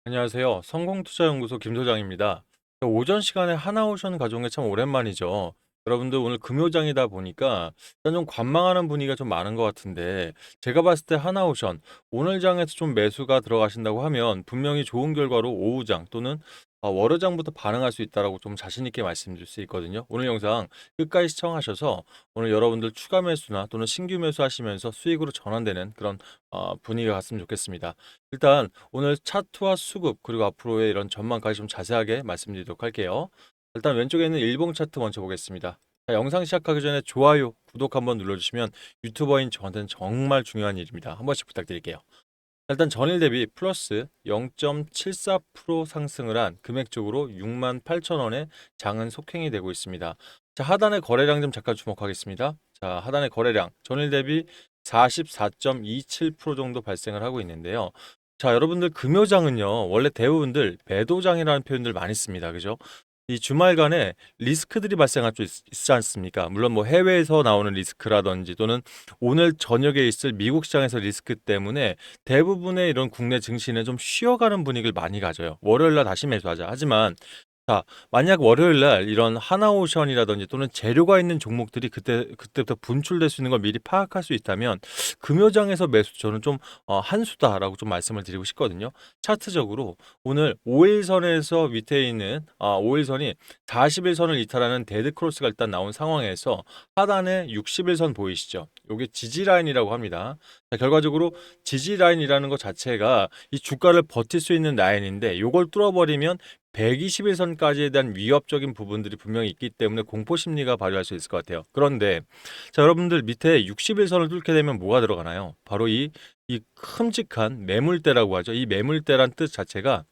안녕하세요. 성공투자연구소 김소장입니다. 오전 시간에 하나오션 가져온 게 참 오랜만이죠. 여러분들 오늘 금요장이다 보니까 일단 좀 관망하는 분위기가 좀 많은 것 같은데 제가 봤을 때 하나오션 오늘 장에서 좀 매수가 들어가신다고 하면 분명히 좋은 결과로 오후장 또는 월요장부터 반응할 수 있다라고 좀 자신 있게 말씀드릴 수 있거든요. 오늘 영상 끝까지 시청하셔서 오늘 여러분들 추가 매수나 또는 신규 매수하시면서 수익으로 전환되는 그런 분위기가 갔으면 좋겠습니다. 일단 오늘 차트와 수급 그리고 앞으로의 이런 전망까지 좀 자세하게 말씀드리도록 할게요. 일단 왼쪽에 있는 일봉 차트 먼저 보겠습니다. 자, 영상 시작하기 전에 좋아요, 구독 한번 눌러주시면 유튜버인 저한테는 정말 중요한 일입니다. 한 번씩 부탁드릴게요. 일단 전일 대비 플러스 0.74% 상승을 한 금액적으로 68,000원의 장은 속행이 되고 있습니다. 자, 하단의 거래량 좀 잠깐 주목하겠습니다. 자, 하단의 거래량 전일 대비 44.27% 정도 발생을 하고 있는데요. 자, 여러분들 금요장은요, 원래 대부분들 매도장이라는 표현들 많이 씁니다. 그죠? 이 주말간에 리스크들이 발생할 수 있지 않습니까? 물론 뭐 해외에서 나오는 리스크라든지 또는 오늘 저녁에 있을 미국 시장에서 리스크 때문에 대부분의 이런 국내 증시는 좀 쉬어가는 분위기를 많이 가져요. 월요일 날 다시 매수하자. 하지만 자, 만약 월요일 날 이런 하나오션이라든지 또는 재료가 있는 종목들이 그때부터 분출될 수 있는 걸 미리 파악할 수 있다면 금요장에서 매수 저는 좀 한수다라고 좀 말씀을 드리고 싶거든요. 차트적으로 오늘 5일선에서 밑에 있는 5일선이 40일선을 이탈하는 데드 크로스가 일단 나온 상황에서 하단에 60일선 보이시죠? 이게 지지 라인이라고 합니다. 자, 결과적으로 지지 라인이라는 것 자체가 이 주가를 버틸 수 있는 라인인데 이걸 뚫어버리면 121선까지에 대한 위협적인 부분들이 분명히 있기 때문에 공포 심리가 발휘할 수 있을 것 같아요. 그런데 자, 여러분들 밑에 61선을 뚫게 되면 뭐가 들어가나요? 바로 이 큼직한 매물대라고 하죠. 이 매물대란 뜻 자체가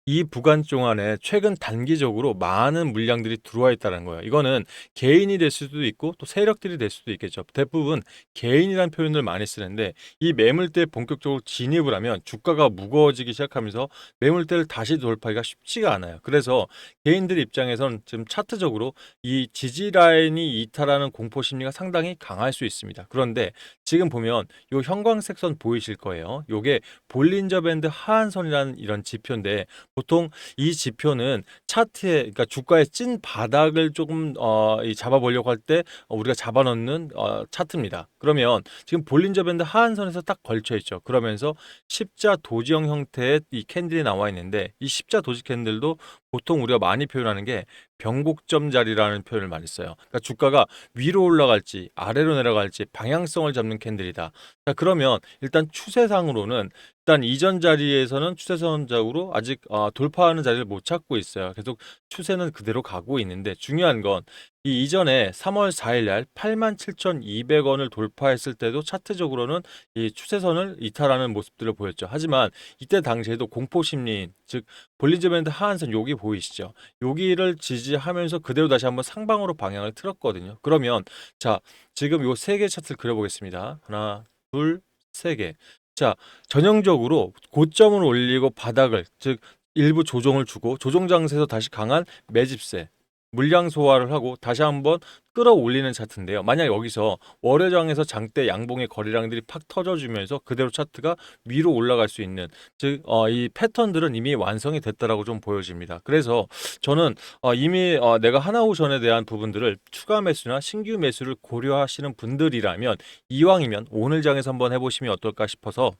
이 구간 동안에 최근 단기적으로 많은 물량들이 들어와 있다는 거예요. 이거는 개인이 될 수도 있고 또 세력들이 될 수도 있겠죠. 대부분 개인이라는 표현을 많이 쓰는데 이 매물대에 본격적으로 진입을 하면 주가가 무거워지기 시작하면서 매물대를 다시 돌파하기가 쉽지가 않아요. 그래서 개인들 입장에선 지금 차트적으로 이 지지 라인이 이탈하는 공포 심리가 상당히 강할 수 있습니다. 그런데 지금 보면 이 형광색 선 보이실 거예요. 요게 볼린저 밴드 하한선이라는 이런 지표인데 보통 이 지표는 차트에 그러니까 주가의 찐 바닥을 조금 이 잡아보려고 할 때 우리가 잡아놓는 차트입니다. 그러면 지금 볼린저 밴드 하한선에서 딱 걸쳐 있죠. 그러면서 십자 도지형 형태의 이 캔들이 나와 있는데 이 십자 도지 캔들도 보통 우리가 많이 표현하는 게 변곡점 자리라는 표현을 많이 써요. 그러니까 주가가 위로 올라갈지 아래로 내려갈지 방향성을 잡는 캔들이다. 자, 그러면 일단 추세상으로는 일단 이전 자리에서는 추세선적으로 아직 돌파하는 자리를 못 찾고 있어요. 계속 추세는 그대로 가고 있는데 중요한 건 이 이전에 3월 4일 날 87,200원을 돌파했을 때도 차트적으로는 이 추세선을 이탈하는 모습들을 보였죠. 하지만 이때 당시에도 공포 심리인 즉 볼린저 밴드 하한선 여기 보이시죠? 여기를 지지하면서 그대로 다시 한번 상방으로 방향을 틀었거든요. 그러면 자, 지금 요 세 개 차트를 그려보겠습니다. 하나, 둘, 세 개. 자, 전형적으로 고점을 올리고 바닥을 즉 일부 조정을 주고 조정 장세에서 다시 강한 매집세 물량 소화를 하고 다시 한번 끌어올리는 차트인데요. 만약 여기서 월요장에서 장대 양봉의 거래량들이 팍 터져주면서 그대로 차트가 위로 올라갈 수 있는 즉 이 패턴들은 이미 완성이 됐다라고 좀 보여집니다. 그래서 저는 이미 내가 하나오션에 대한 부분들을 추가 매수나 신규 매수를 고려하시는 분들이라면 이왕이면 오늘 장에서 한번 해보시면 어떨까 싶어서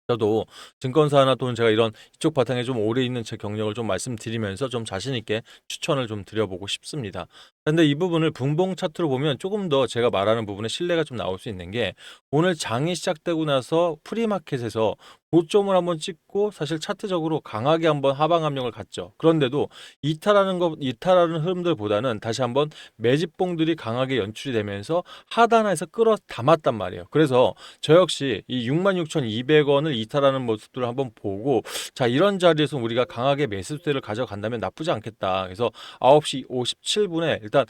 저도 증권사나 또는 제가 이런 이쪽 바탕에 좀 오래 있는 제 경력을 좀 말씀드리면서 좀 자신 있게 추천을 좀 드려보고 싶습니다. 근데 이 부분을 분봉 차트로 보면 조금 더 제가 말하는 부분에 신뢰가 좀 나올 수 있는 게 오늘 장이 시작되고 나서 프리마켓에서 고점을 한번 찍고 사실 차트적으로 강하게 한번 하방 압력을 갔죠. 그런데도 이탈하는 흐름들보다는 다시 한번 매집봉들이 강하게 연출이 되면서 하단에서 끌어 담았단 말이에요. 그래서 저 역시 이 66,200원을 이탈하는 모습들을 한번 보고 자, 이런 자리에서 우리가 강하게 매수세를 가져간다면 나쁘지 않겠다. 그래서 9시 57분에 일단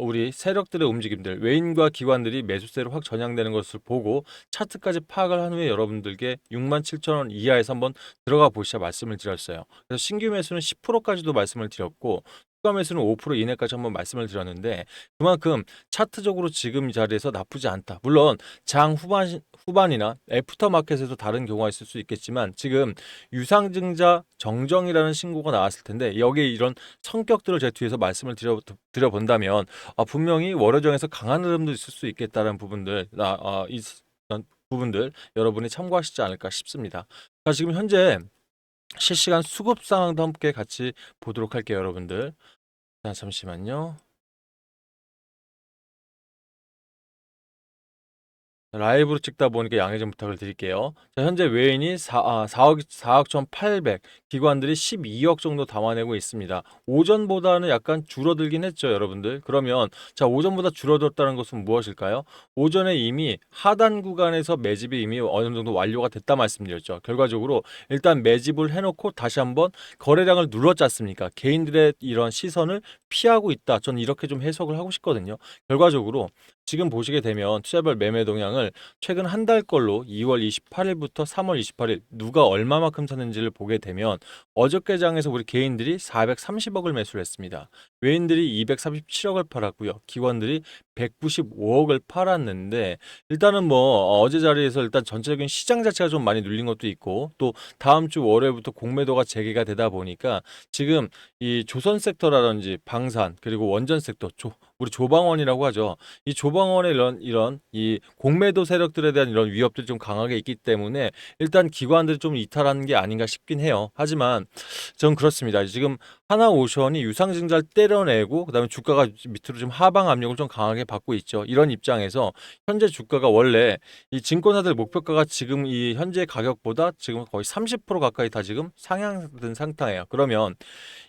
우리 세력들의 움직임들, 외인과 기관들이 매수세로 확 전향되는 것을 보고 차트까지 파악을 한 후에 여러분들께 67,000원 이하에서 한번 들어가 보시자 말씀을 드렸어요. 그래서 신규 매수는 10%까지도 말씀을 드렸고 추가 매수는 5% 이내까지 한번 말씀을 드렸는데 그만큼 차트적으로 지금 이 자리에서 나쁘지 않다. 물론 장 후반이나 애프터 마켓에서 다른 경우가 있을 수 있겠지만 지금 유상증자 정정이라는 신고가 나왔을 텐데 여기에 이런 성격들을 제가 뒤에서 말씀을 드려본다면 분명히 월요정에서 강한 흐름도 있을 수 있겠다는 부분들 이런 부분들 여러분이 참고하시지 않을까 싶습니다. 자, 지금 현재 실시간 수급 상황도 함께 같이 보도록 할게요, 여러분들. 자, 잠시만요. 라이브로 찍다 보니까 양해 좀 부탁을 드릴게요. 자, 현재 외인이 4억 1,800, 기관들이 12억 정도 담아내고 있습니다. 오전보다는 약간 줄어들긴 했죠, 여러분들. 그러면 자, 오전보다 줄어들었다는 것은 무엇일까요? 오전에 이미 하단 구간에서 매집이 이미 어느 정도 완료가 됐다 말씀드렸죠. 결과적으로 일단 매집을 해놓고 다시 한번 거래량을 눌렀지 않습니까? 개인들의 이런 시선을 피하고 있다. 저는 이렇게 좀 해석을 하고 싶거든요. 결과적으로 지금 보시게 되면 투자별 매매 동향을 최근 한 달 걸로 2월 28일부터 3월 28일 누가 얼마만큼 샀는지를 보게 되면 어저께 장에서 우리 개인들이 430억을 매수를 했습니다. 외인들이 237억을 팔았고요. 기관들이 195억을 팔았는데 일단은 뭐 어제 자리에서 일단 전체적인 시장 자체가 좀 많이 눌린 것도 있고 또 다음 주 월요일부터 공매도가 재개가 되다 보니까 지금 이 조선 섹터라든지 방산 그리고 원전 섹터 우리 조방원이라고 하죠. 이 조방원의 이런 이 공매도 세력들에 대한 이런 위협들이 좀 강하게 있기 때문에 일단 기관들이 좀 이탈하는 게 아닌가 싶긴 해요. 하지만 전 그렇습니다. 지금 하나오션이 유상증자를 때려내고 그다음에 주가가 밑으로 좀 하방 압력을 좀 강하게 받고 있죠. 이런 입장에서 현재 주가가 원래 이 증권사들 목표가가 지금 이 현재 가격보다 지금 거의 30% 가까이 다 지금 상향된 상태예요. 그러면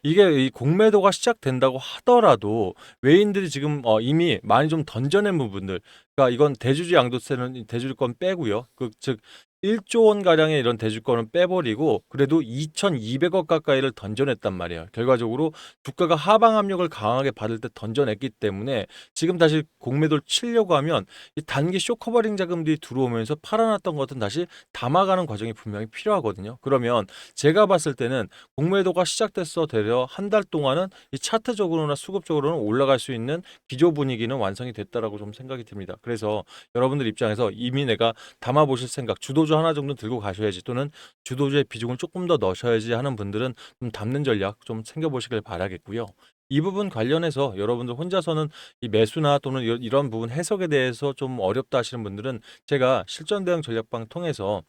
이게 이 공매도가 시작된다고 하더라도 외인들이 지금 이미 많이 좀 던져낸 부분들, 그러니까 이건 대주주 양도세는 대주주권 빼고요. 즉 1조 원 가량의 이런 대주권을 빼버리고 그래도 2,200억 가까이를 던져냈단 말이에요. 결과적으로 주가가 하방 압력을 강하게 받을 때 던져냈기 때문에 지금 다시 공매도를 치려고 하면 이 단기 쇼커버링 자금들이 들어오면서 팔아놨던 것은 다시 담아가는 과정이 분명히 필요하거든요. 그러면 제가 봤을 때는 공매도가 시작됐어 되려 한 달 동안은 이 차트적으로나 수급적으로는 올라갈 수 있는 기조 분위기는 완성이 됐다라고 좀 생각이 듭니다. 그래서 여러분들 입장에서 이미 내가 담아보실 생각, 주도주 하나 정도 들고 가셔야지 또는 주도주의 비중을 조금 더 넣으셔야지 하는 분들은 좀 담는 전략 좀 챙겨보시길 바라겠고요. 이 부분 관련해서 여러분들 혼자서는 이 매수나 또는 이런 부분 해석에 대해서 좀 어렵다 하시는 분들은 제가 실전 대응 전략방 통해서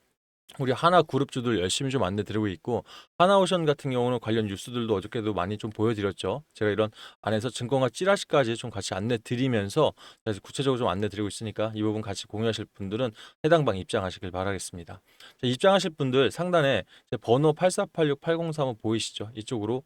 우리 하나 그룹주들 열심히 좀 안내 드리고 있고 하나오션 같은 경우는 관련 뉴스들도 어저께도 많이 좀 보여드렸죠. 제가 이런 안에서 증권가 찌라시까지 좀 같이 안내 드리면서 구체적으로 좀 안내 드리고 있으니까 이 부분 같이 공유하실 분들은 해당 방 입장하시길 바라겠습니다. 자, 입장하실 분들 상단에 제 번호 8486803 보이시죠? 이쪽으로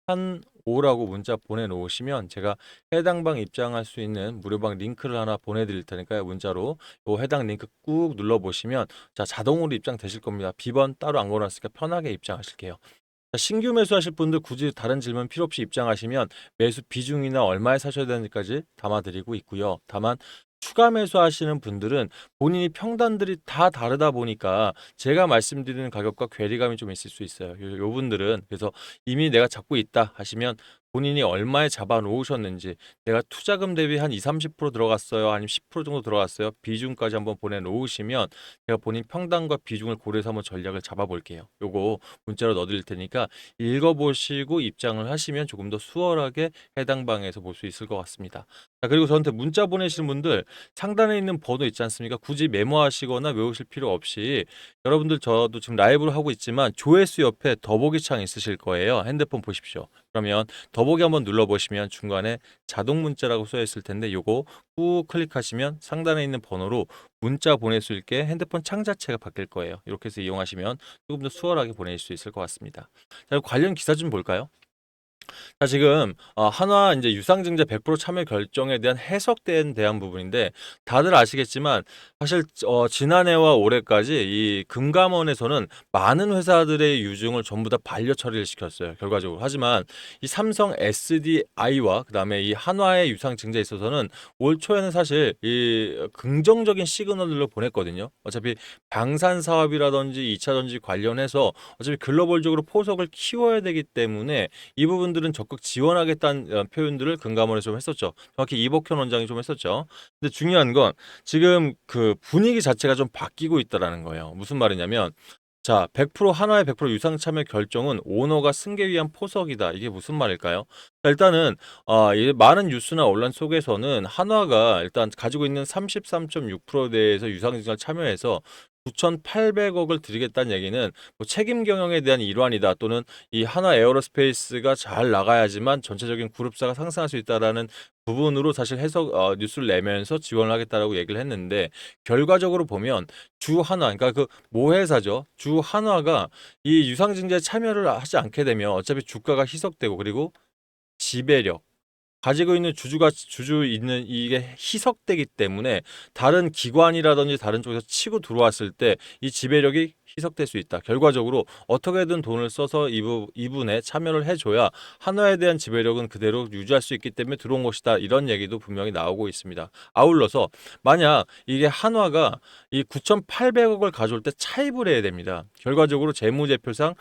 한 5라고 문자 보내놓으시면 제가 해당 방 입장할 수 있는 무료방 링크를 하나 보내드릴 테니까요. 문자로 요 해당 링크 꾹 눌러보시면 자 자동으로 입장되실 겁니다. 비번 따로 안 걸어놨으니까 편하게 입장하실게요. 자, 신규 매수하실 분들 굳이 다른 질문 필요 없이 입장하시면 매수 비중이나 얼마에 사셔야 되는지까지 담아드리고 있고요. 다만 추가 매수하시는 분들은 본인이 평단들이 다 다르다 보니까 제가 말씀드리는 가격과 괴리감이 좀 있을 수 있어요. 요 분들은 그래서 이미 내가 잡고 있다 하시면 본인이 얼마에 잡아 놓으셨는지 내가 투자금 대비 한 2, 30% 들어갔어요. 아니면 10% 정도 들어갔어요. 비중까지 한번 보내 놓으시면 제가 본인 평단과 비중을 고려해서 한번 전략을 잡아 볼게요. 요거 문자로 넣어 드릴 테니까 읽어보시고 입장을 하시면 조금 더 수월하게 해당 방에서 볼 수 있을 것 같습니다. 자, 그리고 저한테 문자 보내시는 분들 상단에 있는 번호 있지 않습니까? 굳이 메모하시거나 외우실 필요 없이 여러분들 저도 지금 라이브를 하고 있지만 조회수 옆에 더보기 창 있으실 거예요. 핸드폰 보십시오. 그러면 더보기 한번 눌러보시면 중간에 자동 문자라고 써 있을 텐데 요거 꾹 클릭하시면 상단에 있는 번호로 문자 보낼 수 있게 핸드폰 창 자체가 바뀔 거예요. 이렇게 해서 이용하시면 조금 더 수월하게 보낼 수 있을 것 같습니다. 자, 관련 기사 좀 볼까요? 자, 지금 한화 이제 유상증자 100% 참여 결정에 대한 해석에 대한 부분인데 다들 아시겠지만 사실 지난해와 올해까지 이 금감원에서는 많은 회사들의 유증을 전부 다 반려 처리를 시켰어요. 결과적으로. 하지만 이 삼성 SDI와 그다음에 이 한화의 유상증자에 있어서는 올 초에는 사실 이 긍정적인 시그널들로 보냈거든요. 어차피 방산 사업이라든지 2차 전지 관련해서 어차피 글로벌적으로 포석을 키워야 되기 때문에 이 부분 부분들은 적극 지원하겠다는 표현들을 금감원에서 좀 했었죠. 정확히 이복현 원장이 좀 했었죠. 근데 중요한 건 지금 그 분위기 자체가 좀 바뀌고 있다라는 거예요. 무슨 말이냐면 자, 100% 한화의 100% 유상 참여 결정은 오너가 승계 위한 포석이다. 이게 무슨 말일까요? 자, 일단은 이 많은 뉴스나 언론 속에서는 한화가 일단 가지고 있는 33.6%에 대해서 유상증자를 참여해서 9,800억을 드리겠다는 얘기는 뭐 책임 경영에 대한 일환이다 또는 이 한화 에어로스페이스가 잘 나가야지만 전체적인 그룹사가 상승할 수 있다라는 부분으로 사실 해석 뉴스를 내면서 지원을 하겠다라고 얘기를 했는데 결과적으로 보면 주 한화 그러니까 그 모회사죠. 주 한화가 이 유상증자에 참여를 하지 않게 되면 어차피 주가가 희석되고 그리고 지배력 가지고 있는 주주 있는 이게 희석되기 때문에 다른 기관이라든지 다른 쪽에서 치고 들어왔을 때 이 지배력이 희석될 수 있다. 결과적으로 어떻게든 돈을 써서 이분에 참여를 해줘야 한화에 대한 지배력은 그대로 유지할 수 있기 때문에 들어온 것이다. 이런 얘기도 분명히 나오고 있습니다. 아울러서 만약 이게 한화가 이 9,800억을 가져올 때 차입을 해야 됩니다. 결과적으로 재무제표상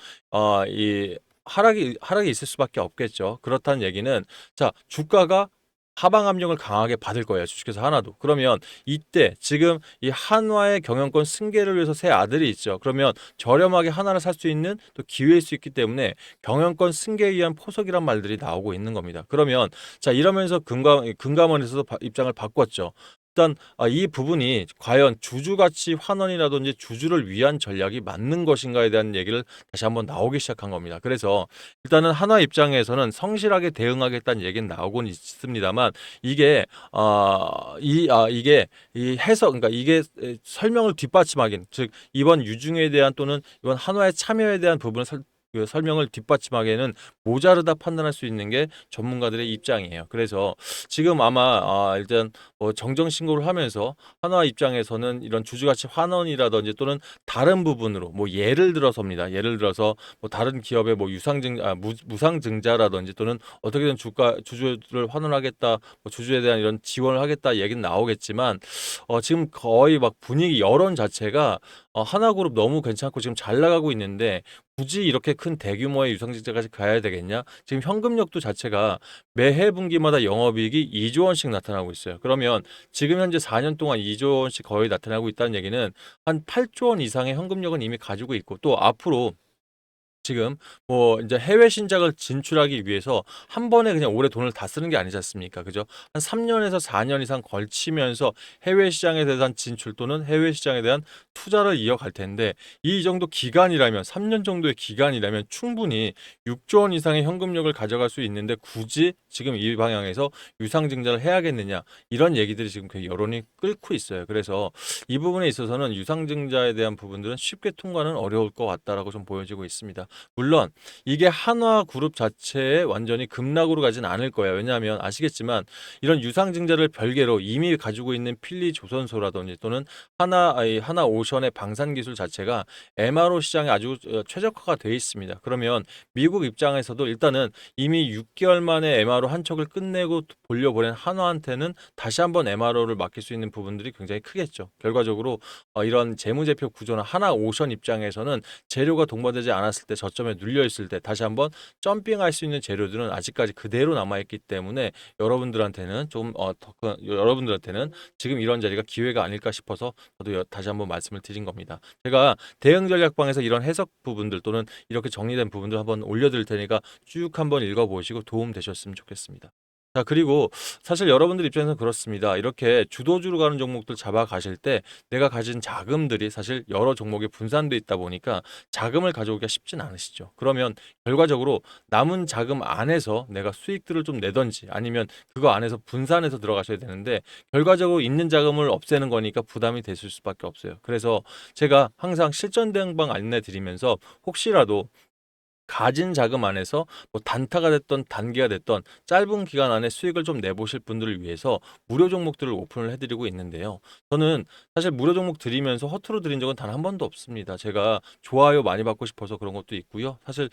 이 하락이 있을 수밖에 없겠죠. 그렇다는 얘기는 자, 주가가 하방 압력을 강하게 받을 거예요. 주식회사 하나도. 그러면 이때 지금 이 한화의 경영권 승계를 위해서 새 아들이 있죠. 그러면 저렴하게 하나를 살 수 있는 또 기회일 수 있기 때문에 경영권 승계에 의한 포석이란 말들이 나오고 있는 겁니다. 그러면 자, 이러면서 금감원에서도 입장을 바꿨죠. 일단 이 부분이 과연 주주가치 환원이라든지 주주를 위한 전략이 맞는 것인가에 대한 얘기를 다시 한번 나오기 시작한 겁니다. 그래서 일단은 한화 입장에서는 성실하게 대응하겠다는 얘기는 나오곤 있습니다만 이게 이게 이 해석 그러니까 이게 설명을 뒷받침하긴 즉 이번 유증에 대한 또는 이번 한화의 참여에 대한 부분을 그 설명을 뒷받침하기에는 모자르다 판단할 수 있는 게 전문가들의 입장이에요. 그래서 지금 아마 일단 정정 신고를 하면서 한화 입장에서는 이런 주주가치 환원이라든지 또는 다른 부분으로 뭐 예를 들어서입니다. 예를 들어서 뭐 다른 기업의 뭐 무상증자라든지 또는 어떻게든 주주를 환원하겠다, 뭐 주주에 대한 이런 지원을 하겠다 얘기는 나오겠지만 지금 거의 막 분위기 여론 자체가 하나그룹 너무 괜찮고 지금 잘 나가고 있는데 굳이 이렇게 큰 대규모의 유상증자까지 가야 되겠냐? 지금 현금력도 자체가 매해 분기마다 영업이익이 2조 원씩 나타나고 있어요. 그러면 지금 현재 4년 동안 2조 원씩 거의 나타나고 있다는 얘기는 한 8조 원 이상의 현금력은 이미 가지고 있고 또 앞으로 지금 뭐 이제 해외 신작을 진출하기 위해서 한 번에 그냥 올해 돈을 다 쓰는 게 아니지 않습니까? 그죠? 한 3년에서 4년 이상 걸치면서 해외 시장에 대한 진출 또는 해외 시장에 대한 투자를 이어갈 텐데 이 정도 기간이라면 3년 정도의 기간이라면 충분히 6조 원 이상의 현금력을 가져갈 수 있는데 굳이 지금 이 방향에서 유상증자를 해야겠느냐 이런 얘기들이 지금 그 여론이 끓고 있어요. 그래서 이 부분에 있어서는 유상증자에 대한 부분들은 쉽게 통과는 어려울 것 같다라고 좀 보여지고 있습니다. 물론 이게 한화 그룹 자체에 완전히 급락으로 가진 않을 거예요. 왜냐하면 아시겠지만 이런 유상증자를 별개로 이미 가지고 있는 필리 조선소라든지 또는 하나 오션의 방산 기술 자체가 MRO 시장에 아주 최적화가 되어 있습니다. 그러면 미국 입장에서도 일단은 이미 6개월 만에 MRO 한 척을 끝내고 돌려보낸 한화한테는 다시 한번 MRO를 맡길 수 있는 부분들이 굉장히 크겠죠. 결과적으로 이런 재무제표 구조나 하나 오션 입장에서는 재료가 동반되지 않았을 때 저점에 눌려 있을 때 다시 한번 점핑할 수 있는 재료들은 아직까지 그대로 남아 있기 때문에 여러분들한테는 여러분들한테는 지금 이런 자리가 기회가 아닐까 싶어서 저도 다시 한번 말씀을 드린 겁니다. 제가 대응 전략방에서 이런 해석 부분들 또는 이렇게 정리된 부분들 한번 올려드릴 테니까 쭉 한번 읽어보시고 도움 되셨으면 좋겠습니다. 자, 그리고 사실 여러분들 입장에서는 그렇습니다. 이렇게 주도주로 가는 종목들 잡아가실 때 내가 가진 자금들이 사실 여러 종목에 분산돼 있다 보니까 자금을 가져오기가 쉽진 않으시죠. 그러면 결과적으로 남은 자금 안에서 내가 수익들을 좀 내던지 아니면 그거 안에서 분산해서 들어가셔야 되는데 결과적으로 있는 자금을 없애는 거니까 부담이 되실 수밖에 없어요. 그래서 제가 항상 실전 대응방 안내 드리면서 혹시라도 가진 자금 안에서 뭐 단타가 됐던 단기가 됐던 짧은 기간 안에 수익을 좀 내보실 분들을 위해서 무료 종목들을 오픈을 해드리고 있는데요. 저는 사실 무료 종목 드리면서 허투루 드린 적은 단 한 번도 없습니다. 제가 좋아요 많이 받고 싶어서 그런 것도 있고요. 사실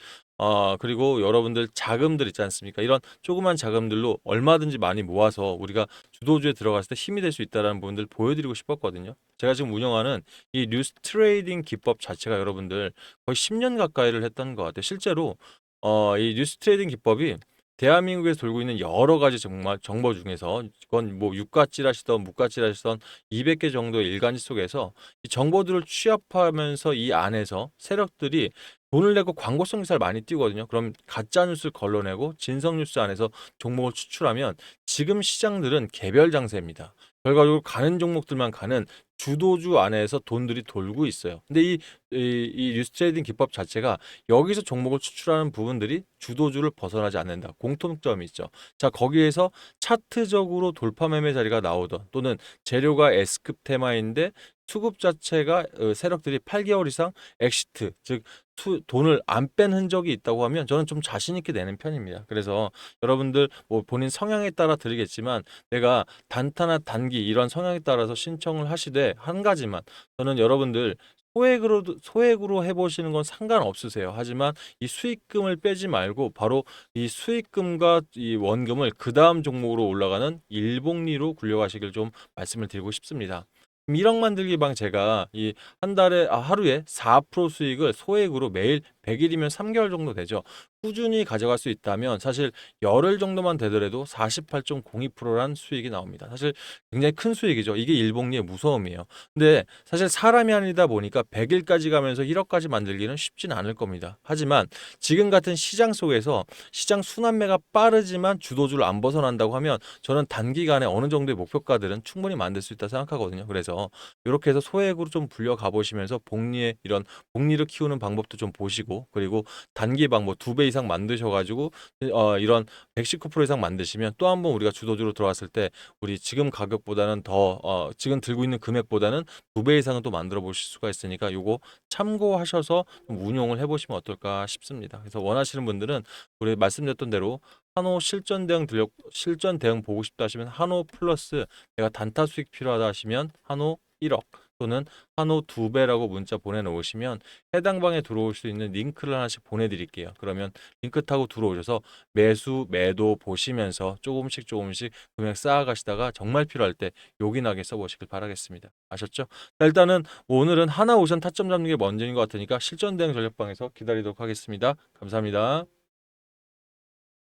그리고 여러분들 자금들 있지 않습니까? 이런 조그만 자금들로 얼마든지 많이 모아서 우리가 주도주에 들어갔을 때 힘이 될 수 있다는 부분들 보여드리고 싶었거든요. 제가 지금 운영하는 이 뉴스 트레이딩 기법 자체가 여러분들 거의 10년 가까이를 했던 것 같아요. 실제로 이 뉴스 트레이딩 기법이 대한민국에서 돌고 있는 여러 가지 정말 정보 중에서 그건 뭐 유가찌라시던 무가찌라시던 200개 정도의 일간지 속에서 이 정보들을 취합하면서 이 안에서 세력들이 돈을 내고 광고성 기사를 많이 띄우거든요. 그럼 가짜 뉴스를 걸러내고 진성 뉴스 안에서 종목을 추출하면 지금 시장들은 개별 장세입니다. 결과적으로 가는 종목들만 가는 주도주 안에서 돈들이 돌고 있어요. 근데 이 뉴스 트레이딩 기법 자체가 여기서 종목을 추출하는 부분들이 주도주를 벗어나지 않는다. 공통점이 있죠. 자, 거기에서 차트적으로 돌파 매매 자리가 나오던 또는 재료가 S급 테마인데 수급 자체가 세력들이 8개월 이상 엑시트, 즉 돈을 안 뺀 흔적이 있다고 하면 저는 좀 자신 있게 내는 편입니다. 그래서 여러분들 뭐 본인 성향에 따라 드리겠지만 내가 단타나 단기 이런 성향에 따라서 신청을 하시되 한 가지만 저는 여러분들 소액으로 해보시는 건 상관없으세요. 하지만 이 수익금을 빼지 말고 바로 이 수익금과 이 원금을 그 다음 종목으로 올라가는 일복리로 굴려가시길 좀 말씀을 드리고 싶습니다. 1억 만들기 방 제가 이 한 달에 하루에 4% 수익을 소액으로 매일 100일이면 3개월 정도 되죠. 꾸준히 가져갈 수 있다면 사실 열흘 정도만 되더라도 48.02%란 수익이 나옵니다. 사실 굉장히 큰 수익이죠. 이게 일복리의 무서움이에요. 근데 사실 사람이 아니다 보니까 100일까지 가면서 1억까지 만들기는 쉽진 않을 겁니다. 하지만 지금 같은 시장 속에서 시장 순환매가 빠르지만 주도주를 안 벗어난다고 하면 저는 단기간에 어느 정도의 목표가들은 충분히 만들 수 있다 생각하거든요. 그래서 이렇게 해서 소액으로 좀 불려 가보시면서 복리의 이런 복리를 키우는 방법도 좀 보시고 그리고 단기 방법 2배 이상 만드셔가지고 이런 119% 이상 만드시면 또 한 번 우리가 주도주로 들어왔을 때 우리 지금 가격보다는 더 지금 들고 있는 금액보다는 2배 이상은 또 만들어 보실 수가 있으니까 요거 참고하셔서 좀 운용을 해보시면 어떨까 싶습니다. 그래서 원하시는 분들은 우리 말씀드렸던 대로 한호 실전 대응 보고 싶다 하시면 한호 플러스 내가 단타 수익 필요하다 하시면 한호 1억 또는 한호 2배라고 문자 보내놓으시면 해당 방에 들어올 수 있는 링크를 하나씩 보내드릴게요. 그러면 링크 타고 들어오셔서 매수, 매도 보시면서 조금씩 금액 쌓아가시다가 정말 필요할 때 요긴하게 써보시길 바라겠습니다. 아셨죠? 자, 일단은 오늘은 하나 오션 타점 잡는 게 먼저인 것 같으니까 실전 대응 전략방에서 기다리도록 하겠습니다. 감사합니다.